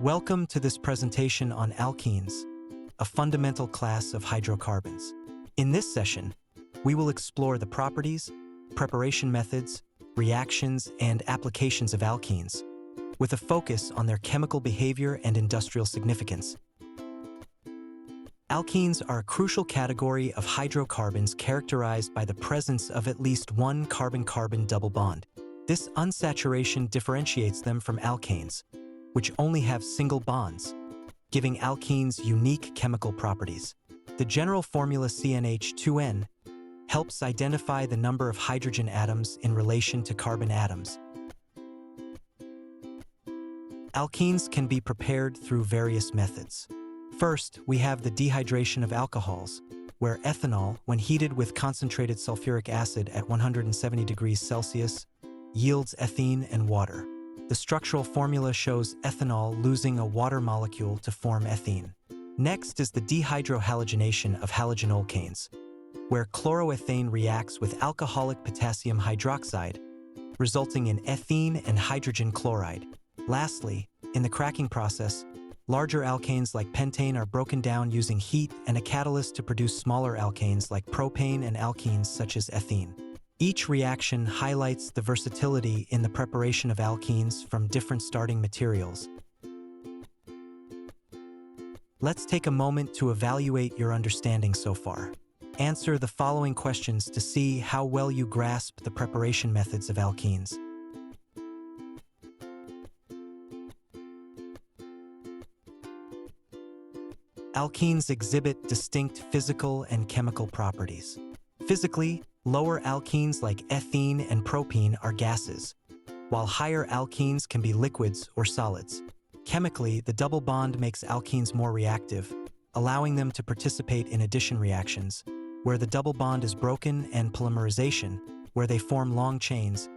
Welcome to this presentation on alkenes, a fundamental class of hydrocarbons. In this session, we will explore the properties, preparation methods, reactions, and applications of alkenes, with a focus on their chemical behavior and industrial significance. Alkenes are a crucial category of hydrocarbons characterized by the presence of at least one carbon-carbon double bond. This unsaturation differentiates them from alkanes, which only have single bonds, giving alkenes unique chemical properties. The general formula CnH2n helps identify the number of hydrogen atoms in relation to carbon atoms. Alkenes can be prepared through various methods. First, we have the dehydration of alcohols, where ethanol, when heated with concentrated sulfuric acid at 170 degrees Celsius, yields ethene and water. The structural formula shows ethanol losing a water molecule to form ethene. Next is the dehydrohalogenation of halogenolcanes, where chloroethane reacts with alcoholic potassium hydroxide, resulting in ethene and hydrogen chloride. Lastly, in the cracking process, larger alkanes like pentane are broken down using heat and a catalyst to produce smaller alkanes like propane and alkenes such as ethene. Each reaction highlights the versatility in the preparation of alkenes from different starting materials. Let's take a moment to evaluate your understanding so far. Answer the following questions to see how well you grasp the preparation methods of alkenes. Alkenes exhibit distinct physical and chemical properties. Physically, lower alkenes like ethene and propene are gases, while higher alkenes can be liquids or solids. Chemically, the double bond makes alkenes more reactive, allowing them to participate in addition reactions, where the double bond is broken, and polymerization, where they form long chains.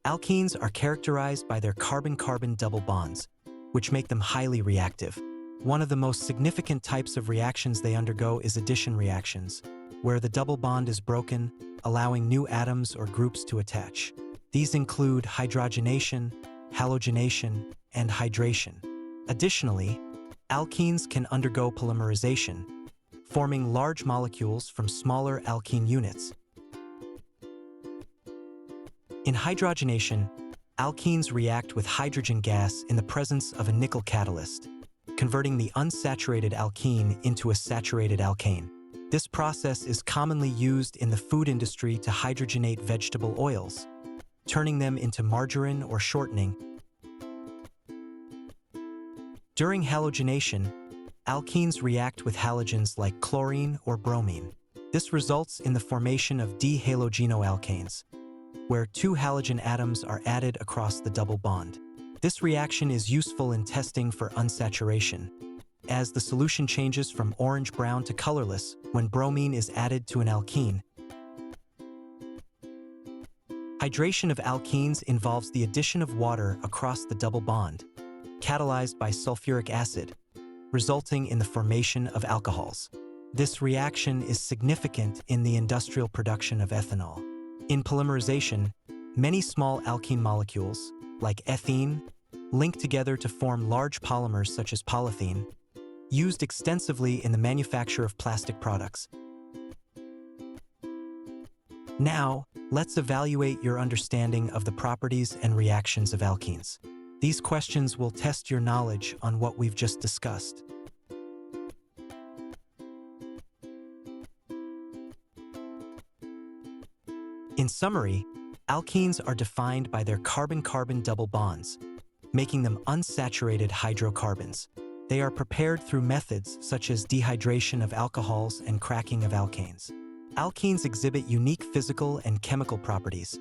Alkenes are characterized by their carbon-carbon double bonds, which make them highly reactive. One of the most significant types of reactions they undergo is addition reactions, where the double bond is broken, allowing new atoms or groups to attach. These include hydrogenation, halogenation, and hydration. Additionally, alkenes can undergo polymerization, forming large molecules from smaller alkene units. In hydrogenation, alkenes react with hydrogen gas in the presence of a nickel catalyst, converting the unsaturated alkene into a saturated alkane. This process is commonly used in the food industry to hydrogenate vegetable oils, turning them into margarine or shortening. During halogenation, alkenes react with halogens like chlorine or bromine. This results in the formation of dehalogenoalkanes, where two halogen atoms are added across the double bond. This reaction is useful in testing for unsaturation, as the solution changes from orange-brown to colorless when bromine is added to an alkene. Hydration of alkenes involves the addition of water across the double bond, catalyzed by sulfuric acid, resulting in the formation of alcohols. This reaction is significant in the industrial production of ethanol. In polymerization, many small alkene molecules, like ethene, link together to form large polymers such as polythene, used extensively in the manufacture of plastic products. Now, let's evaluate your understanding of the properties and reactions of alkenes. These questions will test your knowledge on what we've just discussed. In summary, alkenes are defined by their carbon-carbon double bonds, making them unsaturated hydrocarbons. They are prepared through methods such as dehydration of alcohols and cracking of alkanes. Alkenes exhibit unique physical and chemical properties,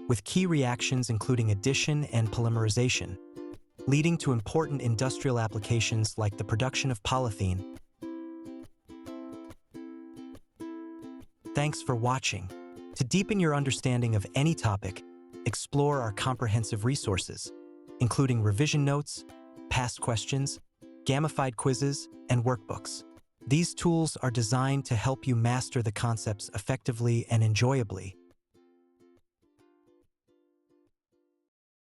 with key reactions including addition and polymerization, leading to important industrial applications like the production of polythene. Thanks for watching. To deepen your understanding of any topic, explore our comprehensive resources, including revision notes, past questions, gamified quizzes, and workbooks. These tools are designed to help you master the concepts effectively and enjoyably,